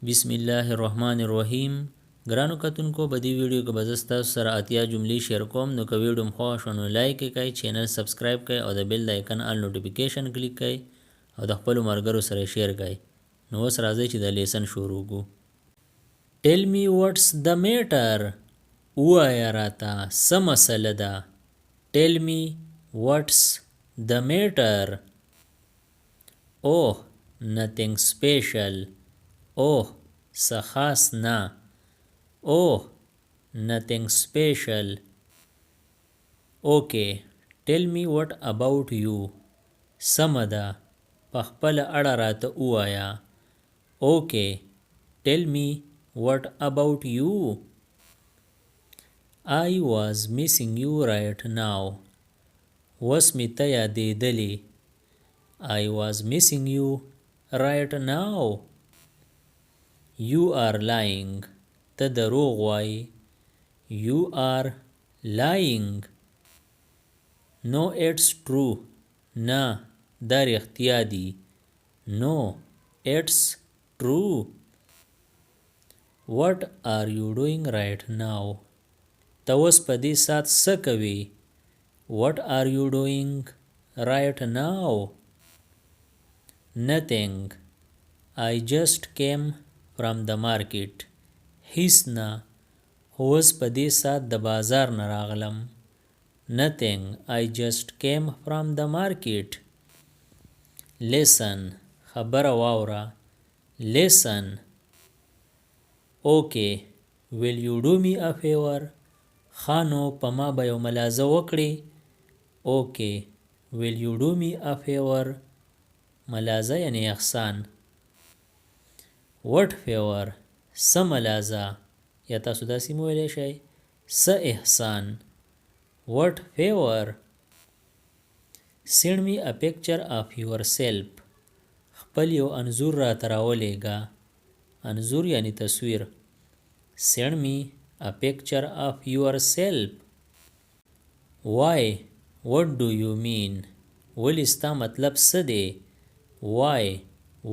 بسم الله الرحمن الرحیم. ګرانو کتونکو په دې ویډیو کې به زه ستاسو سره اتیا جملې شیر کوم. نو که ویډیو مو خوښ شو نو لایک یې کړئ، چینل سبسکرایب کړئ او د بیل د آیکن آل نوټیفیکیشن کلیک کړئ او د خپلو ملګرو سره یې شیر کړئ. نو اوس راځئ چې د لیسن شروع کړو. ټیل می واټس د میټر، ووایه راته څه مسله ده. ټیل می واټس د میټر. اوه nothing special. اوه څه خاص نه. اوه nothing special. Okay, tell me what about you. سمه ده، په خپله اړه راته ووایه. Okay, tell me what about you. I was missing you right now. اوس مې ته یادېدلې. I was missing you right now. You are lying. ته دروغ وایې. You are lying. No, it's true. نه دا رښتیا دي. No, it's true. What are you doing right now? ته اوس په دې ساعت څه کوې. What are you doing right now? Nothing. I just came from the market. هیڅ نه، اوس په دې ساعت د بازار نه راغلم. Nothing. I just came from the market. Listen. خبره واوره. Listen. Okay. Will you do me a favor? خانو په ما به یو ملازه وکړي. Okay. Will you do me a favor? ملازه یعنی احسان. What favor? څه ملازه، یا تاسو داسې هم ویلی شئ څه احسان. What favor? Send me a picture of yourself. خپل یو انځور راته راولېږه. انځور یعنی تصویر. Send me a picture of yourself. Why? What do you mean? ولې ستا مطلب څه دی. Why?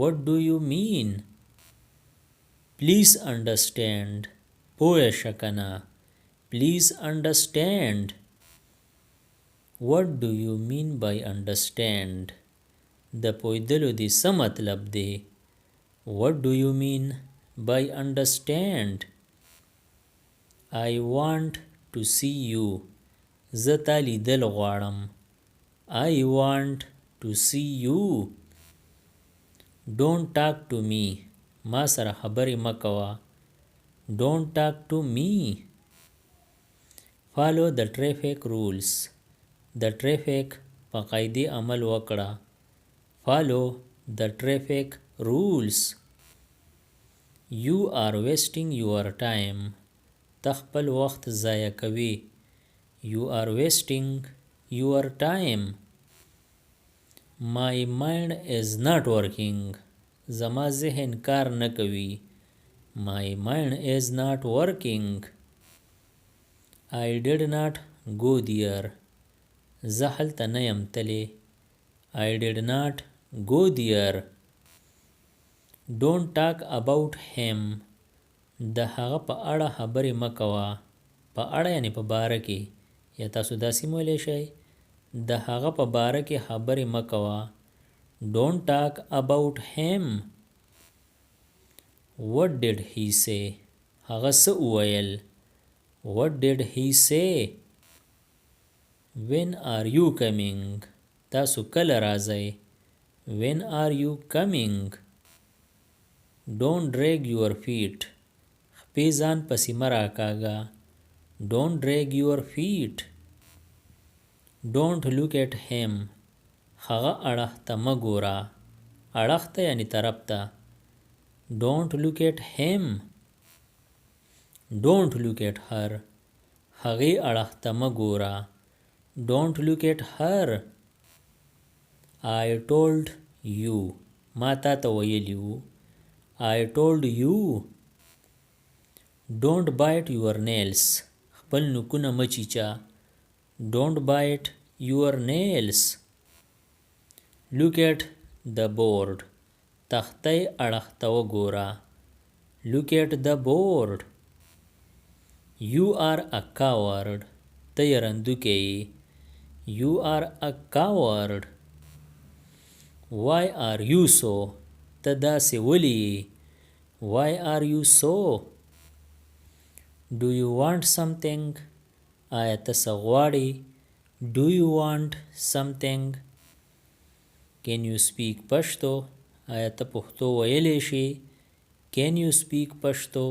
What do you mean? Please understand. پوه شه کنه. Please understand. What do you mean by understand? د پوهېدلو دې څه مطلب دی. What do you mean by understand? I want to see you. زه تا لیدل غواړم. I want to see you. Don't talk to me. ما سره خبرې مه کوه. Don't talk to me. Follow the traffic rules. د traffic په قاعدې عمل وکړه. Follow the traffic rules. You are wasting your time. ته خپل وخت ضایع کوې. You are wasting your time. My mind is not working. زما ذهن کار نه کوي. My mind is not working. I did not go there. زه هلته نه یم تللی. I did not go there. Don't talk about him. د هغه په اړه خبرې مه کوه. په اړه یعنی په باره کې، یا تاسو داسې هم ویلی شئ د هغه په باره کې خبرې مه کوه. Don't talk about him. What did he say? هغه څه وویل. What did he say? When are you coming? تاسو کله راځئ. When are you coming? Don't drag your feet. خپې ځان پسې مه راکاږه. Don't drag your feet. Don't look at him. هغه اړخ ته مه ګوره. اړخ ته یعنی طرف ته. Don't look at him. Don't look at her. هغې اړخ ته مه ګوره. Don't look at her. I told you. ما تا ته ویلي وو. I told you. Don't bite your nails. خپل نوکونه مه چیچه. Don't bite your nails. Look at the board. تختې اړخ ته وګوره. Look at the board. You are a coward. ته رندوکی یې. You are a coward. Why are you so? ته داسې ولې یې. Why are you so? Do you want something? آیا ته څه غواړې. Do you want something? Can you speak پښتو؟ آیا ته پښتو ویلی شې. Can you speak پښتو؟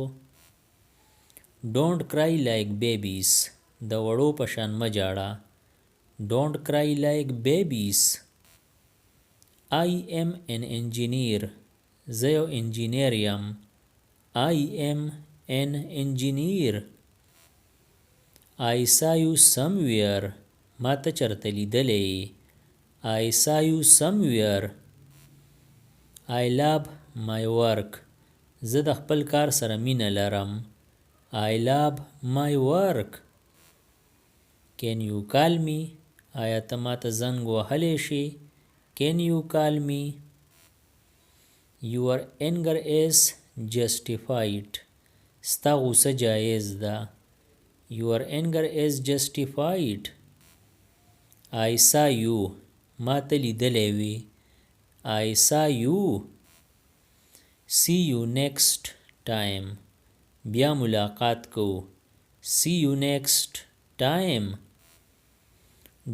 Don't cry like babies. د وړو په شان مه جاړه. Don't cry like babies. I am an engineer. زه یو انجینیر یم. I am an engineer. I saw you somewhere. ما ته چرته لیدلی. I saw you somewhere. I love my work. زه د خپل کار سره مینه لرم. I love my work. Can you call me? آیا ته ما ته زنګ وهلی شې. Can you call me? Your anger is justified. ستا غوسه جایز ده. Your anger is justified. I saw you. ما ته لیدلی وی. I saw you. See you next time. بیا ملاقات کو. See you next time.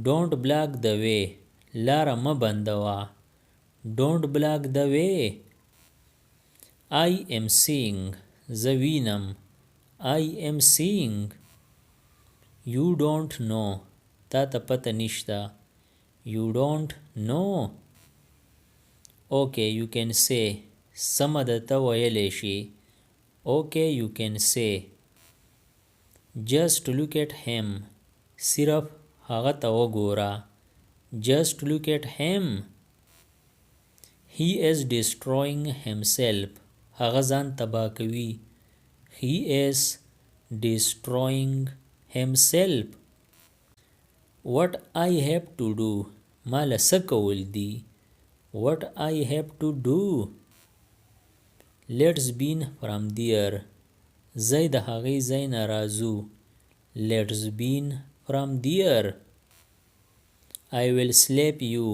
Don't block the way. لاره مه بندوه. Don't block the way. I am seeing. زه وینم. I am seeing. You don't know. تا ته پته نشته. You don't know. Okay, you can say. سمه ده ته ویلی شي. Okay, you can say. Just look at him. صرف هغه ته وګوره. Just look at him. He is destroying himself. هغه ځان تباه کوي. He is destroying himself. What I have to do. ما له څه کول دي. What I have to do. Let's begin from there. ځای د هغې ځای نه راځو. Let's begin from there. I will slap you.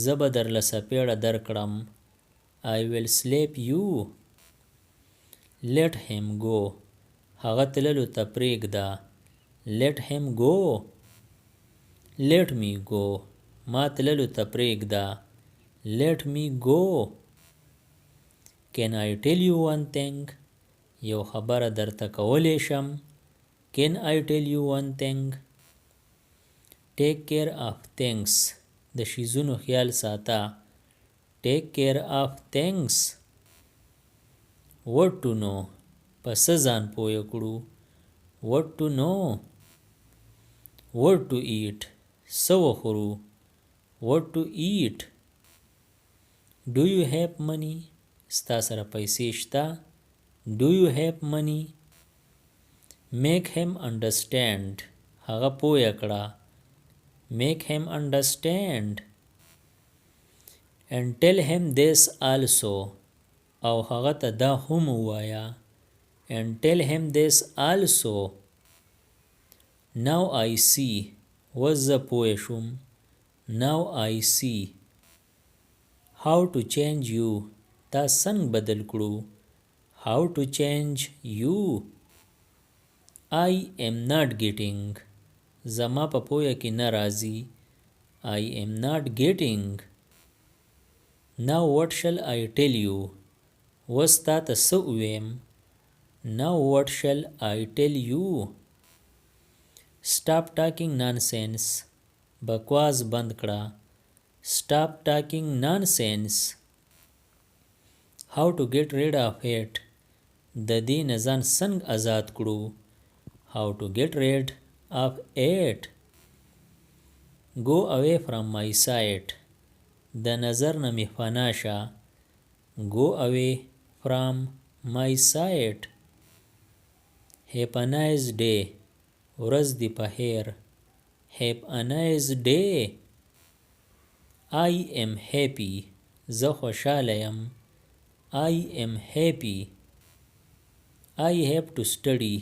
زه به درله څپېړه درکړم. I will slap you. Let him go. هغه تللو ته پرېږده. Let him go. Let me go. ما تللو ته پرېږده. Let me go. Can I tell you one thing? یو خبره درته کولی شم. Can I tell you one thing? Take care of things. د شیزونو خیال ساته. Take care of things. What to know. پس ځان پوه کړو. What to know. What to eat. څه وخورو. What to eat. Do you have money. ستا سره پیسې شته. Do you have money. Make him understand. هغه پوه کړه. Make him understand. And tell him this also. او هغه ته دا هم ووایه. And tell him this also. Now I see. اوس زه پوه شوم. Now I see. How to change you. تا څنګه بدل کړو. How to change you. I am not getting. زما په پوهه کې نه راځي. I am not getting. Now what shall I tell you. اوس تا ته څه وویم. Now what shall I tell you. Stop talking nonsense. بکواس بند کړه. Stop talking nonsense. How to get rid of it. د دې نه ځان څنګه آزاد کړو. How to get rid of it. Go away from my sight. د نظر نه مې فنا شه. Go away from my sight. Have a nice day. ورځ دې په خیر. Have a nice day. I am happy. زه خوشحاله یم. I am happy. I have to study.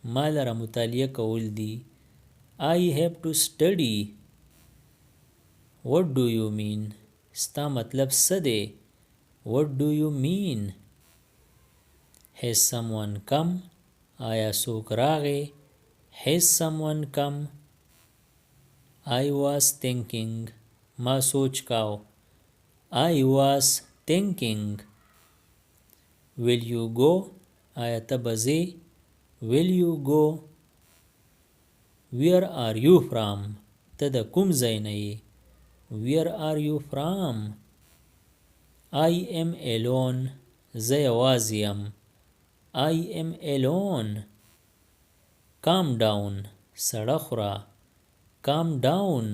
ما لره مطالعه کول دي. I have to study. What do you mean? ستا مطلب څه دی؟ What do you mean? Has someone come? آیا څوک راغی؟ Has someone come? I was thinking. ما سوچ کاو. I was thinking. Will you go? آیا ته به ځې؟ Will you go? Where are you from? ته د کوم ځای نه یې؟ Where are you from? I am alone. زه یوازې یم. I am alone. Calm down. سړه خوره. Calm down.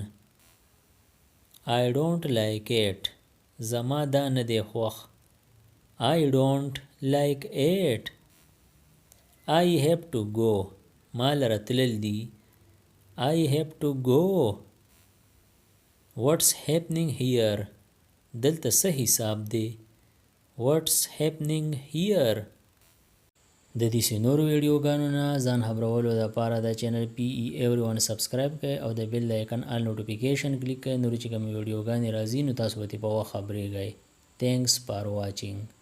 I don't like it. زما دا نه دی خوښ. I don't like it. I have to go. ما لره تلل دي. I have to go. What's happening here? دلته څه حساب دی؟ What's happening here? د دې نورو ویډیوګانو نه ځان خبرولو لپاره د چینل PE Everyone سبسکرایب کړئ او د بیل آیکن آل نوټیفیکیشن کلیک کړئ. نورې چې کومې ویډیوګانې راځي نو تاسو به په وخت خبرېږئ. Thanks for watching.